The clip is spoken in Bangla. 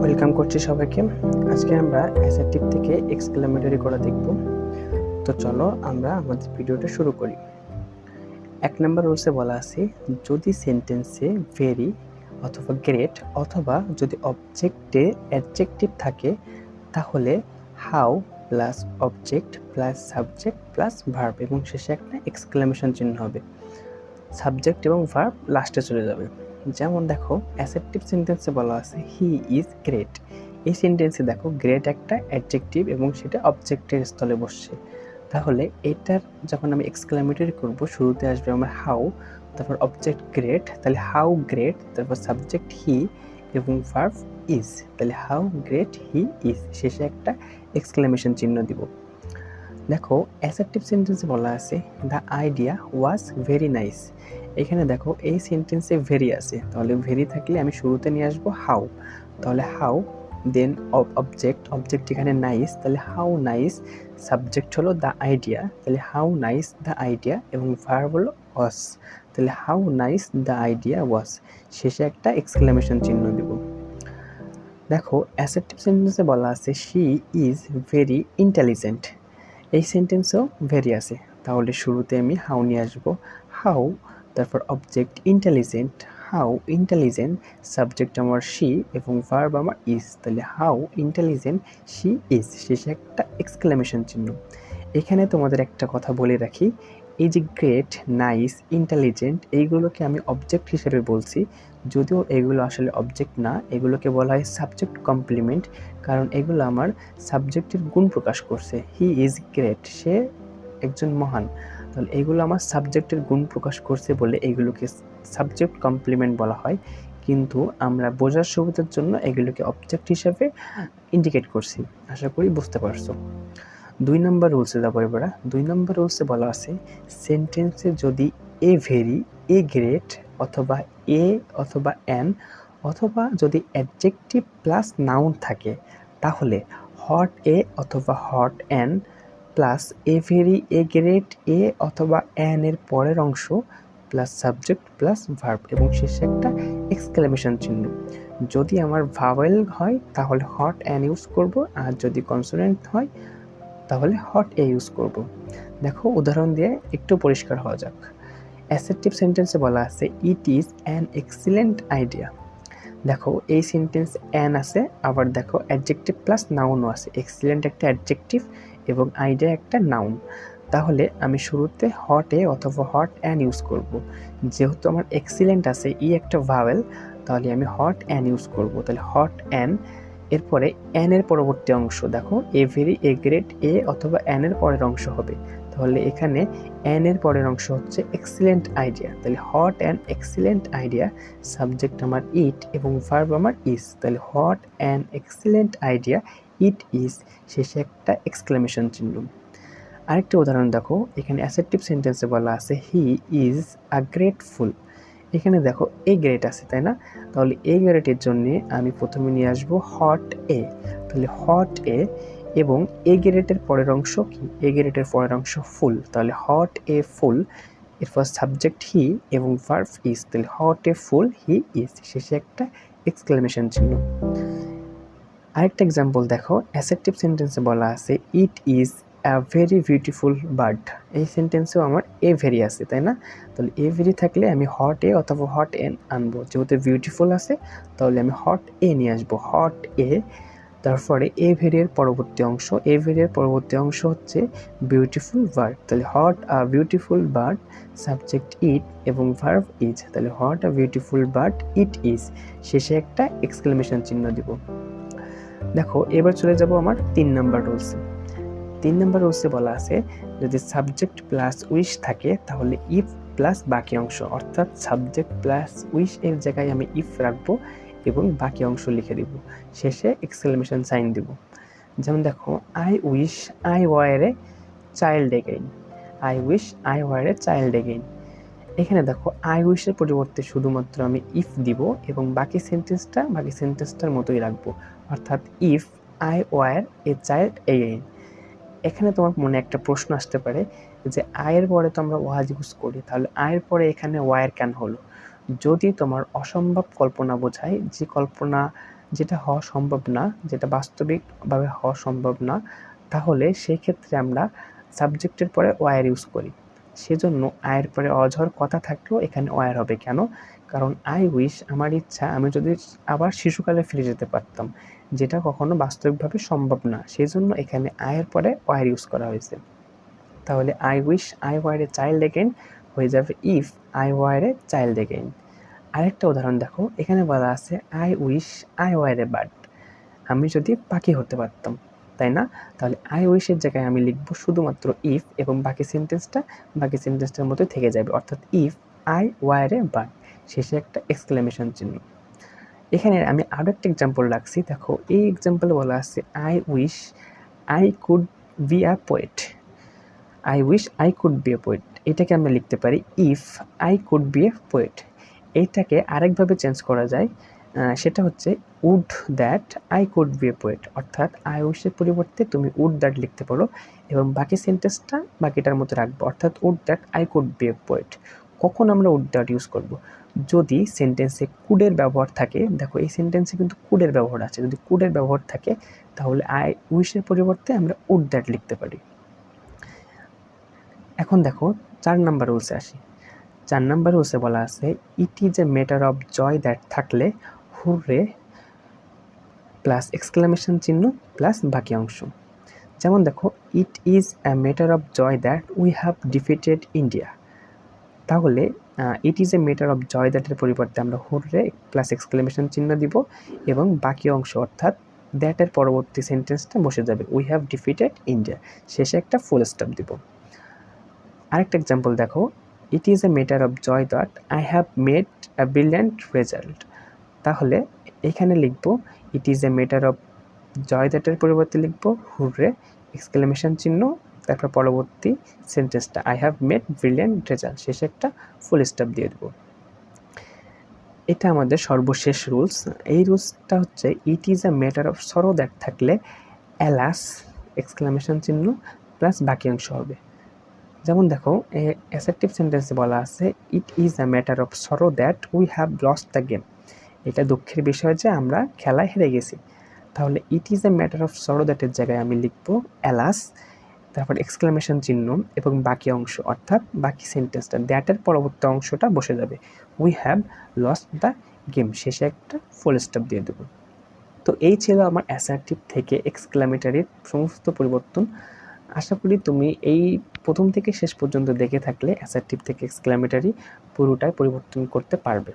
ওয়েলকাম করছি সবাইকে। আজকে আমরা অ্যাসেটিভ থেকে এক্সক্লেমেটরি করা দেখব। তো চলো আমরা আমাদের ভিডিওটা শুরু করি। 1 নম্বর রুলসে বলা আছে, যদি সেন্টেন্সে ভেরি অথবা গ্রেট অথবা যদি অবজেক্টে অ্যাডজেক্টিভ থাকে তাহলে how plus object plus subject plus verb এবং শেষে একটা এক্সক্লেমেশন চিহ্ন হবে। সাবজেক্ট এবং ভার্ব লাস্টে চলে যাবে। যেমন দেখো, অ্যাসেপ্টিভ সেন্টেন্সে বলা আছে হি ইজ গ্রেট। এই সেন্টেন্সে দেখো গ্রেট একটা অ্যাডজেক্টিভ এবং সেটা অবজেক্টের স্থলে বসছে। তাহলে এটার যখন আমি এক্সক্লেমেটরি করব, শুরুতে আসবে আমার হাউ, তারপর অবজেক্ট গ্রেট, তাহলে হাউ গ্রেট, তারপর সাবজেক্ট হি এবং ভার্ব ইজ, তাহলে হাউ গ্রেট হি ইজ, শেষে একটা এক্সক্লেমেশন চিহ্ন দিব। দেখো, অ্যাসার্টিভ সেন্টেন্সে বলা আছে the idea was very nice. এখানে দেখো এই সেন্টেন্সে ভেরি আছে, তাহলে ভেরি থাকলে আমি শুরুতে নিয়ে আসবো হাউ, তাহলে হাউ, দেন অবজেক্ট এখানে নাইস, তাহলে হাউ নাইস, সাবজেক্ট হলো দ্য আইডিয়া, তাহলে হাউ নাইস দ্য আইডিয়া এবং ভার্ব হলো ওয়াজ, তাহলে হাউ নাইস দ্য আইডিয়া ওয়াজ, শেষে একটা এক্সক্লেমেশন চিহ্ন দিব। দেখো, অ্যাসার্টিভ সেন্টেন্সে বলা আছে শি ইজ ভেরি ইন্টেলিজেন্ট। এই সেন্টেন্সেও ভেরি আছে, তাহলে শুরুতে আমি হাউ নিয়ে আসবো, হাউ, তারপর object intelligent, how intelligent, subject আমার শি এবং ভার্ব আমার ইজ, তাহলে হাউ ইন্টেলিজেন্ট শি ইজ, শেষে একটা এক্সক্লেমেশন চিহ্ন। এখানে তোমাদের একটা কথা বলে রাখি, এই যে গ্রেট, নাইস, ইন্টেলিজেন্ট এইগুলোকে আমি অবজেক্ট হিসেবে বলছি, যদিও এগুলো আসলে অবজেক্ট না, এগুলোকে বলা হয় সাবজেক্ট কমপ্লিমেন্ট, কারণ এগুলো আমার সাবজেক্টের গুণ প্রকাশ করছে। হি ইজ গ্রেট, সে একজন মহান, তাহলে এগুলো আমার সাবজেক্টের গুণ প্রকাশ করছে বলে এগুলোকে সাবজেক্ট কমপ্লিমেন্ট বলা হয়, কিন্তু আমরা বোঝার সুবিধার জন্য এগুলোকে অবজেক্ট হিসেবে ইন্ডিকেট করছি। আশা করি বুঝতে পারছো। 2 নম্বর রুলসে যাবো এবার। 2 নম্বর রুলসে বলা আছে সেন্টেন্সে যদি এ ভেরি, এ গ্রেট অথবা এ অথবা অ্যান অথবা যদি অ্যাডজেক্টিভ প্লাস নাউন থাকে তাহলে হট এ অথবা what an plus a very, a great, a অথবা অ্যান এর পরের অংশ প্লাস সাবজেক্ট প্লাস ভার্ব এবং শেষে একটা এক্সক্লেমেশন চিহ্ন। যদি আমার ভাওয়েল হয় তাহলে হট অ্যান ইউজ করব, আর যদি কনসোনেন্ট হয় তাহলে হট এ ইউজ করব। দেখো, উদাহরণ দিয়ে একটু পরিষ্কার হওয়া যাক। অ্যাসার্টিভ সেন্টেন্সে বলা আছে it is an excellent idea. দেখো, এই সেন্টেন্স অ্যান আছে, আবার দেখো অ্যাডজেক্টিভ প্লাস নাউনও আছে। এক্সিলেন্ট একটা অ্যাডজেক্টিভ এবং আইডিয়া একটা নাউন, তাহলে আমি শুরুতে হট এ অথবা হট অ্যান ইউজ করব। যেহেতু আমার এক্সিলেন্ট আছে, ই একটা ভাওয়েল, তাহলে আমি হট অ্যান ইউজ করব, তাহলে হট অ্যান। এরপরে অ্যান এর পরবর্তী অংশ দেখো এ ভেরি, এ গ্রেট, এ অথবা অ্যান এর পরের অংশ হবে, তাহলে এখানে অ্যান এর পরের অংশ হচ্ছে এক্সিলেন্ট আইডিয়া, তাহলে hot an excellent idea, subject আমার ইট এবং ভার্ব আমার ইজ, তাহলে hot an excellent idea it is, শেষে একটা এক্সক্লেমেশন চিহ্ন। আরেকটা উদাহরণ দেখো, এখানে অ্যাসার্টিভ সেন্টেন্সে বলা আছে হি ইজ আ গ্রেটফুল। এখানে দেখো এ গ্রেট আছে, তাই না? তাহলে এ গ্রেটের জন্য আমি প্রথমে নিয়ে আসবো হট এ, তাহলে হট এ এবং এ গ্রেটের পরের অংশ কি? এ গ্রেটের পরের অংশ ফুল, তাহলে হট এ ফুল, এরপর সাবজেক্ট হি এবং ভার্ব ইজ, তাহলে what A full he is, শেষে একটা এক্সক্লেমেশন চিহ্ন। আরেকটা এক্সাম্পল দেখো, অ্যাসার্টিভ সেন্টেন্সে বলা আছে it is a very beautiful bird. এই সেন্টেন্সেও আমার এ ভেরি আছে, তাই না? তাহলে এ ভেরি থাকলে আমি হট এ অথবা হট এন আনবো, যেহেতু বিউটিফুল আছে তাহলে আমি হট এ নিয়ে আসবো, হট এ। তারপরে এ ভেরির পরবর্তী অংশ, এ ভেরির পরবর্তী অংশ হচ্ছে বিউটিফুল বার্ড, তাহলে what a beautiful bird, subject it এবং ভার্ব ইজ, তাহলে what a beautiful bird it is, শেষে একটা এক্সক্লেমেশন চিহ্ন দিব। দেখো, এবার চলে যাব আমার 3 নাম্বার রুলসে। 3 নাম্বার রুলসে বলা আছে যদি সাবজেক্ট প্লাস উইশ থাকে তাহলে ইফ প্লাস বাকি অংশ, অর্থাৎ সাবজেক্ট প্লাস উইশ এর জায়গায় আমি ইফ রাখবো এবং বাকি অংশ লিখে দিব, শেষে এক্সক্লেমেশন সাইন দিব। যেমন দেখো, I wish I were a child again, I wish I were a child again. এখানে দেখো আই উইশের পরিবর্তে শুধুমাত্র আমি ইফ দিব এবং বাকি সেন্টেন্সটার মতোই রাখবো, অর্থাৎ if I were a child again. এখানে তোমার মনে একটা প্রশ্ন আসতে পারে যে আয়ের পরে তো আমরা ওয়াজ ইউজ করি, তাহলে আয়ের পরে এখানে ওয়ার কেন হলো? যদি তোমার অসম্ভব কল্পনা বোঝায়, যে কল্পনা যেটা হওয়া সম্ভব না, যেটা বাস্তবিকভাবে হওয়া সম্ভব না, তাহলে সেই ক্ষেত্রে আমরা সাবজেক্টের পরে ওয়ার ইউজ করি। সেজন্য আয়ের পরে অঝর কথা থাকলেও এখানে ওয়ার হবে। কেন? কারণ আই উইশ, আমার ইচ্ছা আমি যদি আবার শিশুকালে ফিরে যেতে পারতাম, যেটা কখনো বাস্তবিকভাবে সম্ভব না, সেই জন্য এখানে আয়ের পরে ওয়ার ইউজ করা হয়েছে। তাহলে I wish I were a child again হয়ে যাবে if I were a child again. আরেকটা উদাহরণ দেখো, এখানে বলা আছে I wish I were a bird, আমি যদি পাখি হতে পারতাম, তাই না? তাহলে আই উইশের জায়গায় আমি লিখব শুধুমাত্র ইফ এবং বাকি সেন্টেন্সটার মধ্যে থেকে যাবে, অর্থাৎ if I were a bird, শেষে একটা এক্সক্লেমেশন চিহ্ন। এখানে আমি আরও একটা এক্সাম্পল রাখছি, দেখো এই এক্সাম্পলে বলা আছে I wish I could be a poet, I wish I could be a poet, এটাকে আমরা লিখতে পারি if I could be a poet. এইটাকে আরেকভাবে চেঞ্জ করা যায়, সেটা হচ্ছে would that I could be a poet, অর্থাৎ আই উইশের পরিবর্তে তুমি উড দ্যাট লিখতে পারো এবং বাকি সেন্টেন্সটা বাকিটার মতো রাখবো, অর্থাৎ would that I could be a poet. কখন আমরা উড দ্যাট ইউজ করব? যদি সেন্টেন্সে কুডের ব্যবহার থাকে, দেখো এই সেন্টেন্সে কিন্তু কুডের ব্যবহার আছে, যদি কুডের ব্যবহার থাকে তাহলে আই উইশের পরিবর্তে আমরা উড দ্যাট লিখতে পারি। এখন দেখো 4 নাম্বার রুলসে আসি। 4 নাম্বার রুলসে বলা আছে it is a matter of joy that থাকলে হুররে প্লাস এক্সক্লামেশন চিহ্ন প্লাস বাকি অংশ। যেমন দেখো it is a matter of joy that we have defeated India, তাহলে it is a matter of joy দ্যাটের পরিবর্তে আমরা হুররে প্লাস এক্সক্লেমেশন চিহ্ন দিব এবং বাকি অংশ অর্থাৎ দ্যাটের পরবর্তী সেন্টেন্সটা বসে যাবে উই হ্যাভ ডিফিটেড ইন্ডিয়া, শেষে একটা ফুল স্টপ দিব। আরেকটা এক্সাম্পল দেখো it is a matter of joy that I have made a brilliant result, তাহলে এখানে লিখব it is a matter of joy দ্যাটের পরিবর্তে লিখব হুররে এক্সক্লেমেশন চিহ্ন, তারপর পরবর্তী সেন্টেন্সটা I have made brilliant result, শেষে একটা ফুল স্টপ দিয়ে দেবো। এটা আমাদের সর্বশেষ রুলস। এই রুলসটা হচ্ছে it is a matter of sorrow that থাকলে অ্যালাস এক্সক্লেমেশন চিহ্ন প্লাস বাকি অংশ হবে। যেমন দেখো অ্যাসার্টিভ সেন্টেন্সে বলা আছে it is a matter of sorrow that we have lost the game, এটা দুঃখের বিষয় যে আমরা খেলায় হেরে গেছি। তাহলে it is a matter of sorrow দ্যাটের জায়গায় আমি লিখব অ্যালাস, তারপর এক্সক্লেমেশন চিহ্ন এবং বাকি অংশ অর্থাৎ বাকি সেন্টেন্সটা দ্যাটের পরবর্তী অংশটা বসে যাবে we have lost the game, শেষে একটা ফুল স্টপ দিয়ে দেবো। তো এই ছিল আমার অ্যাসার্টিভ থেকে এক্সক্লামেটরির সমস্ত পরিবর্তন। আশা করি তুমি এই প্রথম থেকে শেষ পর্যন্ত দেখে থাকলে অ্যাসার্টিভ থেকে এক্সক্লামেটরি পুরোটাই পরিবর্তন করতে পারবে।